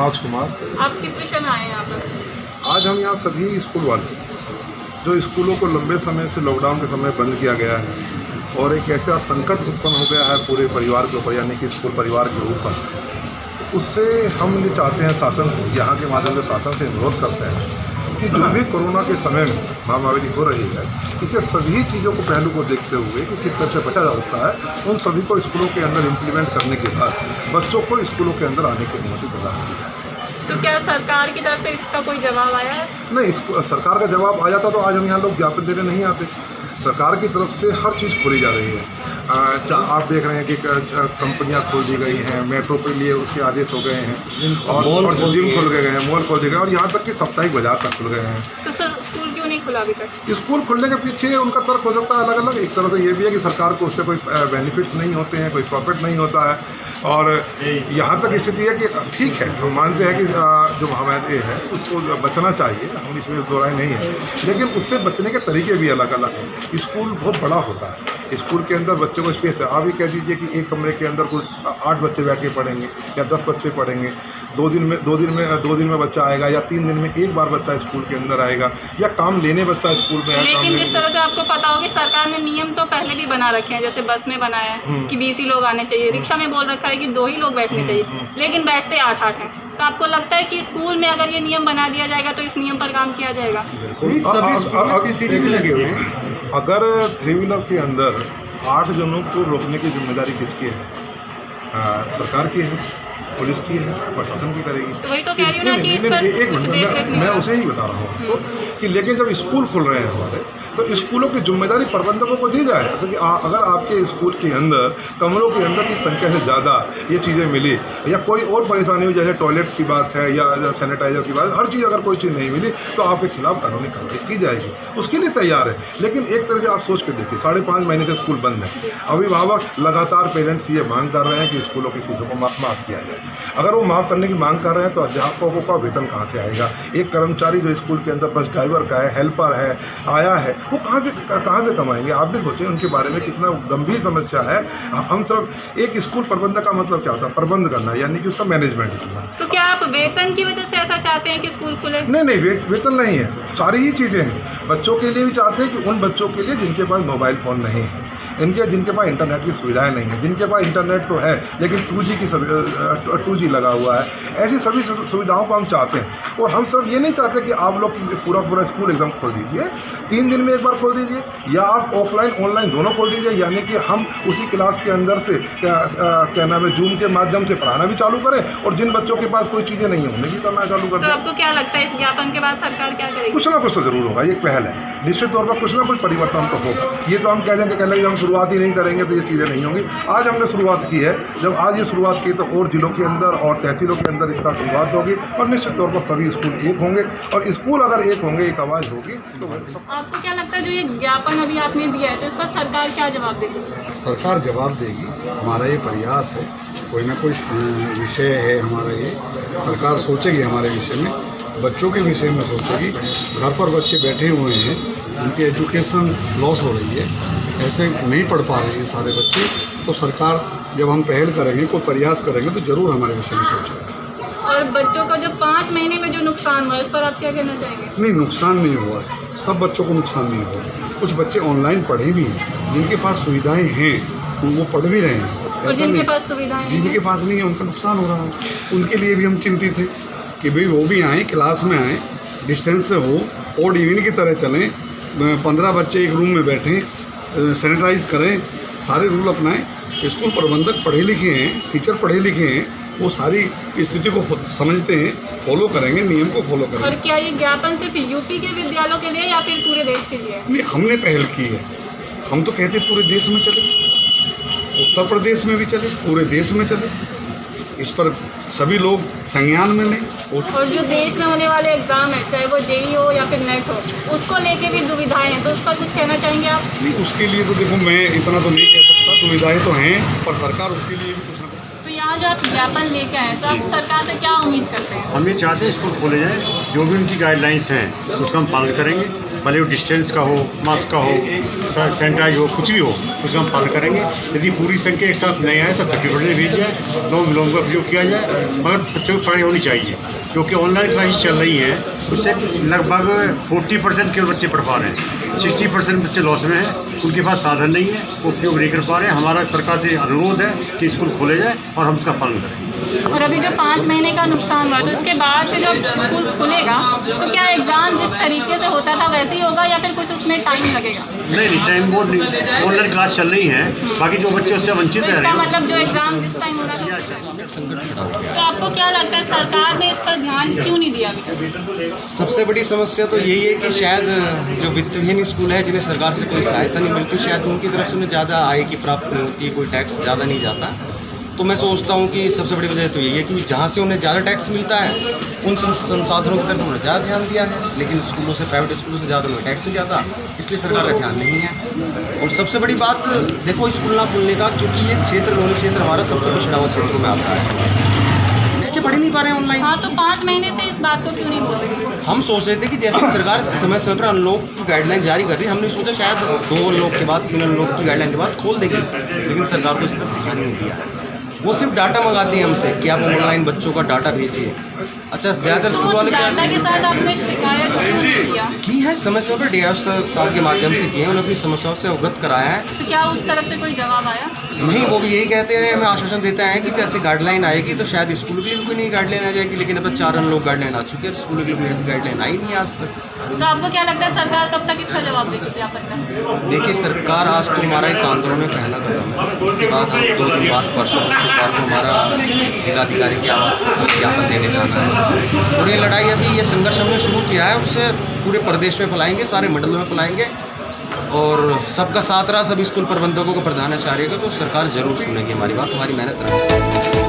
राजकुमार। आप किस विषय में आए हैं यहाँ पर? आज हम यहाँ सभी स्कूल वाले जो स्कूलों को लंबे समय से लॉकडाउन के समय बंद किया गया है और एक ऐसा संकट उत्पन्न हो गया है पूरे परिवार के ऊपर, यानी कि स्कूल परिवार के ऊपर, उससे हम ये चाहते हैं शासन को, यहाँ के माध्यम से शासन से अनुरोध करते हैं कि जो भी कोरोना के समय में महामारी हो रही है, इसे सभी चीज़ों को पहलू को देखते हुए कि किस तरह से बचा जा सकता है, उन सभी को स्कूलों के अंदर इम्प्लीमेंट करने के बाद बच्चों को स्कूलों के अंदर आने की अनुमति प्रदान की है। तो क्या सरकार की तरफ से इसका कोई जवाब आया है? नहीं, सरकार का जवाब आ जाता तो आज हम यहाँ लोग ज्ञापन देने नहीं आते। सरकार की तरफ से हर चीज़ खोली जा रही है। आप देख रहे हैं कि कंपनियां खोल दी गई हैं, मेट्रो के लिए उसके आदेश हो गए हैं और जिम खोल गए हैं, मॉल खोल दिए गए और यहाँ तक कि साप्ताहिक बाजार तक खुल गए हैं। तो सर स्कूल क्यों नहीं खुला अभी तक? स्कूल खुलने के पीछे उनका तर्क हो सकता है अलग अलग। एक तरह से ये भी है कि सरकार को उससे कोई बेनिफिट्स नहीं होते हैं, कोई प्रॉफिट नहीं होता है और यहाँ तक स्थिति है कि ठीक है, हम मानते हैं कि जो महामारी है उसको बचना चाहिए, हम इसमें दो राय नहीं है, लेकिन उससे बचने के तरीके भी अलग अलग हैं। स्कूल बहुत बड़ा होता है, स्कूल के अंदर बच्चों को स्पेस है। आप ही कह दीजिए कि एक कमरे के अंदर कुछ 8 बच्चे बैठ के पढ़ेंगे या 10 बच्चे पढ़ेंगे, दो दिन में बच्चा आएगा या 3 दिन में एक बार बच्चा स्कूल के अंदर आएगा या काम लेने बच्चा स्कूल में आएगा। लेकिन जिस तरह से आपको पता होगा सरकार ने नियम तो पहले भी बना रखे हैं, जैसे बस में बनाया है कि 20 ही लोग आने चाहिए, रिक्शा में बोल रखा है कि 2 ही लोग बैठने चाहिए, लेकिन बैठते 8-8 हैं। तो आपको लगता है कि स्कूल में अगर ये नियम बना दिया जाएगा तो इस नियम पर काम किया जाएगा? CCTV लगे हुए हैं। अगर 3 व्हीलर के अंदर 8 जनों को रोकने की जिम्मेदारी किसकी है? सरकार की है, पुलिस की है, प्रशासन की करेगी। तो वही तो कह रही हूँ ना कि इस पर एक मिनट मैं उसे ही बता रहा हूँ आपको कि लेकिन जब स्कूल खुल रहे हैं हमारे, तो स्कूलों की जिम्मेदारी प्रबंधकों को दी जाए। जैसे कि अगर आपके स्कूल के अंदर कमरों के अंदर की संख्या से ज़्यादा ये चीज़ें मिली या कोई और परेशानी हुई, जैसे टॉयलेट्स की बात है या सैनिटाइजर की बात है, हर चीज़ अगर कोई चीज़ नहीं मिली तो आपके खिलाफ कानूनी कार्रवाई की जाएगी, उसके लिए तैयार है। लेकिन एक तरह से आप सोच के देखिए, 5.5 महीने से स्कूल बंद है, अभिभावक लगातार पेरेंट्स ये मांग कर रहे हैं कि स्कूलों की फीसों को माफ़ किया जाए। अगर वो माफ़ करने की मांग कर रहे हैं तो अध्यापकों का वेतन कहाँ से आएगा? एक कर्मचारी जो स्कूल के अंदर बस ड्राइवर का है, हेल्पर है, आया है, वो कहाँ से कमाएंगे? आप भी सोचें उनके बारे में, कितना गंभीर समस्या है। हम सब एक स्कूल प्रबंधक का मतलब क्या होता है? प्रबंध करना, यानी कि उसका मैनेजमेंट करना। तो क्या आप वेतन की वजह से ऐसा चाहते हैं कि स्कूल खुले? नहीं, वेतन नहीं है, सारी ही चीज़ें हैं। बच्चों के लिए भी चाहते हैं कि उन बच्चों के लिए जिनके पास मोबाइल फ़ोन नहीं है, जिनके पास इंटरनेट की सुविधाएं नहीं है, जिनके पास इंटरनेट तो है लेकिन 2G लगा हुआ है, ऐसी सभी सुविधाओं को हम चाहते हैं। और हम सब ये नहीं चाहते कि आप लोग पूरा स्कूल एकदम खोल दीजिए, 3 दिन में एक बार खोल दीजिए या आप ऑफलाइन ऑनलाइन दोनों खोल दीजिए, यानी कि हम उसी क्लास के अंदर से क्या नाम है, जूम के माध्यम से पढ़ाना भी चालू करें और जिन बच्चों के पास कोई चीज़ें नहीं है उन्हें भी करना चालू करें। तो आपको क्या लगता है इस ज्ञापन के बाद सरकार क्या करेगी? कुछ ना कुछ तो जरूर होगा, ये पहल है, निश्चित तौर पर कुछ ना कुछ परिवर्तन तो होगा। ये तो हम कह देंगे कि हम शुरुआत ही नहीं करेंगे तो ये चीज़ें नहीं होंगी। आज हमने शुरुआत की है, जब आज ये शुरुआत की तो और जिलों के अंदर और तहसीलों के अंदर इसका शुरुआत होगी और निश्चित तौर पर सभी स्कूल एक होंगे और स्कूल अगर एक होंगे, एक आवाज़ होगी तो आपको क्या लगता है जो ये ज्ञापन अभी आपने दिया है तो इस पर सरकार क्या जवाब देगी? सरकार जवाब देगी। हमारा ये प्रयास है, कोई ना कोई विषय है हमारा, ये सरकार सोचेगी हमारे विषय में, बच्चों के विषय में सोचेगी। घर पर बच्चे बैठे हुए हैं, उनकी एजुकेशन लॉस हो रही है, ऐसे नहीं पढ़ पा रहे हैं सारे बच्चे, तो सरकार जब हम पहल करेंगे, कोई प्रयास करेंगे तो ज़रूर हमारे विषय में सोचेगी। और बच्चों का जो 5 महीने में जो नुकसान हुआ है उस पर आप क्या कहना चाहेंगे? नहीं, नुकसान नहीं हुआ है, सब बच्चों को नुकसान नहीं हुआ। कुछ बच्चे ऑनलाइन पढ़े भी हैं, जिनके पास सुविधाएं हैं वो पढ़ भी रहे हैं, और जिनके पास सुविधाएं जिनके पास नहीं है उनका नुकसान हो रहा है। उनके लिए भी हम चिंतित हैं कि भाई वो भी आएँ, क्लास में आएँ, डिस्टेंस से हो, ओड इवन की तरह चलें, 15 बच्चे एक रूम में बैठें, सैनिटाइज करें, सारे रूल अपनाएं। स्कूल प्रबंधक पढ़े लिखे हैं, टीचर पढ़े लिखे हैं, वो सारी स्थिति को समझते हैं, फॉलो करेंगे, नियम को फॉलो करेंगे। और क्या ये ज्ञापन सिर्फ यूपी के विद्यालयों के लिए या फिर पूरे देश के लिए? नहीं, हमने पहल की है, हम तो कहते पूरे देश में चले, उत्तर प्रदेश में भी चले, पूरे देश में चले, इस पर सभी लोग संज्ञान में लें। और जो देश में होने वाले एग्जाम है, चाहे वो JEE हो या फिर नेट हो, उसको लेके भी दुविधाएं हैं, तो उस पर कुछ कहना चाहेंगे आप? नहीं, उसके लिए तो देखो मैं इतना तो नहीं कह सकता, दुविधाएं तो हैं, पर सरकार उसके लिए भी कुछ ना कुछ। तो यहाँ जो आप ज्ञापन लेके आए तो आप सरकार से क्या उम्मीद करते हैं? हम ये चाहते हैं स्कूल खोले जाएँ, जो भी उनकी गाइडलाइंस हैं उसका हम पालन करेंगे। भले वो डिस्टेंस का हो, मास्क का हो, सैनिटाइज हो, कुछ भी हो, उसका हम पालन करेंगे। यदि पूरी संख्या एक साथ नहीं आए तो 30% भेज जाए, लोगों का उपयोग किया जाए, मगर बच्चों की पढ़ाई होनी चाहिए, क्योंकि ऑनलाइन क्लासेस चल रही हैं, उससे लगभग 40% के बच्चे पढ़ पा रहे हैं, 60% बच्चे लॉस में हैं, उनके पास साधन नहीं है, वो उपयोग नहीं कर पा रहे हैं। हमारा सरकार से अनुरोध है कि स्कूल खोले जाए और हम उसका पालन करें। और अभी जो 5 महीने का नुकसान हुआ, तो इसके बाद से जब स्कूल खुलेगा तो क्या एग्ज़ाम जिस तरीके से होता था वैसे ही होगा या फिर कुछ उसमें टाइम लगेगा? नहीं, टाइम बोर्ड नहीं, ऑनलाइन क्लास चल रही है, बाकी जो बच्चे उससे वंचित तो रह इसका रहे हैं। मतलब जो एग्ज़ाम जिस टाइम हो रहा था, तो आपको क्या लगता है सरकार ने इस पर ध्यान क्यों नहीं दिया अभी तक? सबसे बड़ी समस्या तो यही है कि शायद जो वित्तहीन स्कूल है, जिन्हें सरकार से कोई सहायता नहीं मिलती, शायद उनकी तरफ से उन्हें ज़्यादा आय की प्राप्त नहीं होती है, कोई टैक्स ज़्यादा नहीं जाता। तो मैं सोचता हूँ कि सबसे बड़ी वजह तो यही है कि जहाँ से उन्हें ज़्यादा टैक्स मिलता है उन संसाधनों की तरफ उन्होंने ज़्यादा ध्यान दिया है, लेकिन स्कूलों से, प्राइवेट स्कूलों से ज़्यादा उन्हें टैक्स नहीं जाता, इसलिए सरकार का ध्यान नहीं है। और सबसे बड़ी बात देखो स्कूल ना खुलने का, क्योंकि ये क्षेत्र, लोनी क्षेत्र हमारा सबसे पिछड़ा हुआ क्षेत्रों में आता है, बच्चे पढ़ ही नहीं पा रहे हैं ऑनलाइन। हाँ, तो 5 महीने से इस बात को क्यों नहीं बोल रहे? हम सोच रहे थे कि जैसे सरकार समय समय पर अनलॉक की गाइडलाइन जारी कर रही है, हमने सोचा शायद 2 अनलॉक के बाद, 3 अनलॉक की गाइडलाइन के बाद खोल देगी, लेकिन सरकार को इस तरफ ध्यान नहीं दिया। वो सिर्फ डाटा मंगाती है हमसे कि आप ऑनलाइन बच्चों का डाटा भेजिए। अच्छा, ज़्यादातर स्कूल वाले डाटा के साथ आपने शिकायत क्यों नहीं किया? की है, समस्याओं पर DIO साहब के माध्यम से किए हैं, उन्होंने अपनी समस्याओं से अवगत कराया है। तो क्या उस तरफ से कोई जवाब आया? नहीं, वो भी यही कहते हैं, हमें आश्वासन देते हैं कि जैसे गाइडलाइन आएगी तो शायद स्कूल के लिए कोई नई गाइडलाइन आ जाएगी, लेकिन अब तक 4 अनलॉक गाइडलाइन आ चुकी है, स्कूल के लिए कोई ऐसी गाइडलाइन आई नहीं आज तक। तो आपको क्या लगता है सरकार कब तक इसका जवाब देगी? क्या पता है? देखिए, सरकार आज तो हमारा इस आंदोलन में पहला कदम है, इसके बाद हम 2 दिन बाद परसों सरकार को हमारा जिलाधिकारी के आवास पर ज्ञापन देने जाना है। और ये लड़ाई, अभी ये संघर्ष हमने शुरू किया है, उसे पूरे प्रदेश में फैलाएंगे, सारे मंडलों में फैलाएंगे, और सबका साथ रहा, सभी स्कूल प्रबंधकों को प्रधानाचार्य को, तो सरकार ज़रूर सुनेगी हमारी बात, हमारी मेहनत रहेगी।